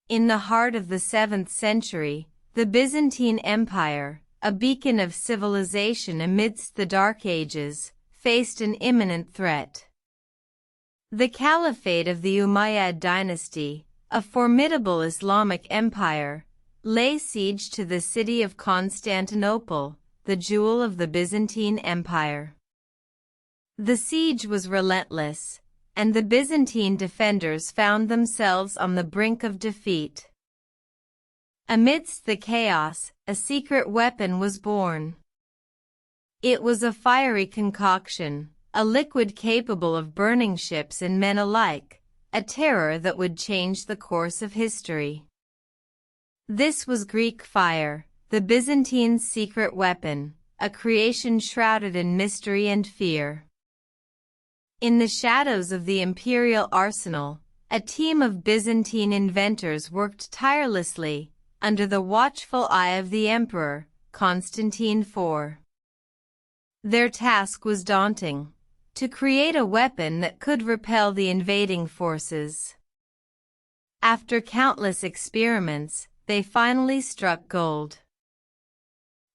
In the heart of the 7th century, the Byzantine Empire, a beacon of civilization amidst the Dark Ages, faced an imminent threat. The caliphate of the Umayyad dynasty, a formidable Islamic empire, lay siege to the city of Constantinople, the jewel of the Byzantine Empire. The siege was relentless, and the Byzantine defenders found themselves on the brink of defeat. Amidst the chaos, a secret weapon was born. It was a fiery concoction, a liquid capable of burning ships and men alike, a terror that would change the course of history. This was Greek fire, the Byzantines' secret weapon, a creation shrouded in mystery and fear. In the shadows of the imperial arsenal, a team of Byzantine inventors worked tirelessly, under the watchful eye of the emperor, Constantine IV. Their task was daunting: to create a weapon that could repel the invading forces. After countless experiments, they finally struck gold.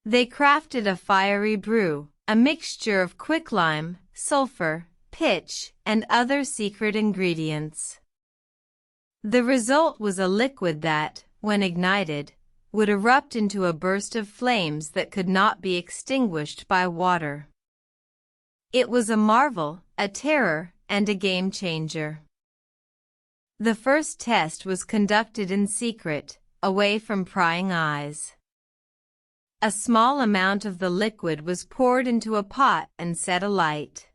They crafted a fiery brew, a mixture of quicklime, sulfur, pitch, and other secret ingredients. The result was a liquid that, when ignited, would erupt into a burst of flames that could not be extinguished by water. It was a marvel, a terror, and a game-changer. The first test was conducted in secret, away from prying eyes. A small amount of the liquid was poured into a pot and set alight.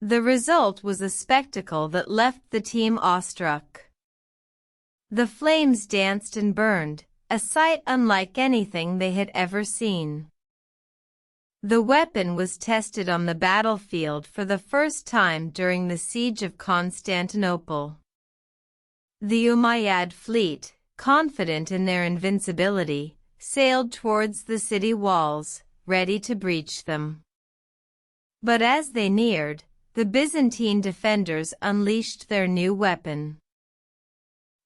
The result was a spectacle that left the team awestruck. The flames danced and burned, a sight unlike anything they had ever seen. The weapon was tested on the battlefield for the first time during the siege of Constantinople. The Umayyad fleet, confident in their invincibility, sailed towards the city walls, ready to breach them. But as they neared, the Byzantine defenders unleashed their new weapon.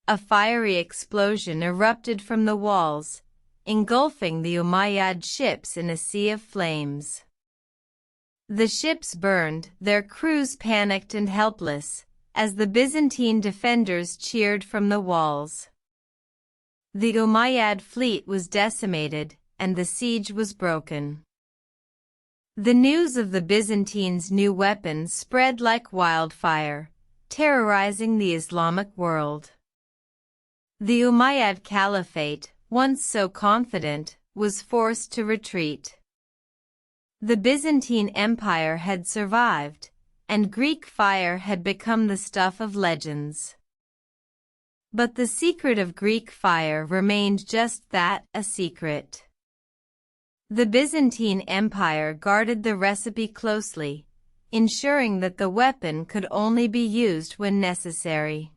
A fiery explosion erupted from the walls, engulfing the Umayyad ships in a sea of flames. The ships burned, their crews panicked and helpless, as the Byzantine defenders cheered from the walls. The Umayyad fleet was decimated, and the siege was broken. The news of the Byzantines' new weapons spread like wildfire, terrorizing the Islamic world. The Umayyad caliphate, once so confident, was forced to retreat. The Byzantine Empire had survived, and Greek fire had become the stuff of legends. But the secret of Greek fire remained just that, a secret. The Byzantine Empire guarded the recipe closely, ensuring that the weapon could only be used when necessary.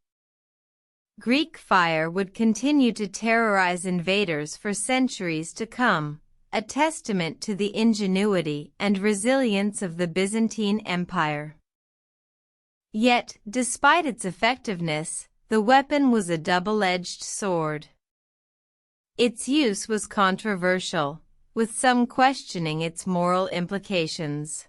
Greek fire would continue to terrorize invaders for centuries to come, a testament to the ingenuity and resilience of the Byzantine Empire. Yet, despite its effectiveness, the weapon was a double-edged sword. Its use was controversial, with some questioning its moral implications.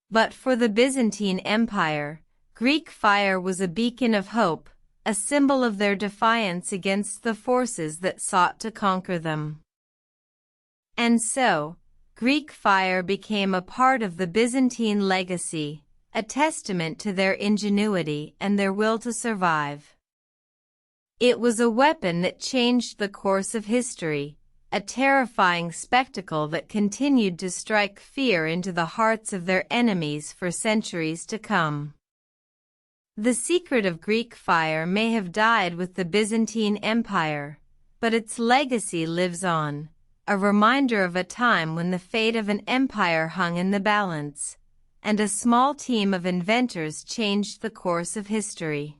But for the Byzantine Empire, Greek fire was a beacon of hope, a symbol of their defiance against the forces that sought to conquer them. And so, Greek fire became a part of the Byzantine legacy, a testament to their ingenuity and their will to survive. It was a weapon that changed the course of history, a terrifying spectacle that continued to strike fear into the hearts of their enemies for centuries to come. The secret of Greek fire may have died with the Byzantine Empire, but its legacy lives on, a reminder of a time when the fate of an empire hung in the balance, and a small team of inventors changed the course of history.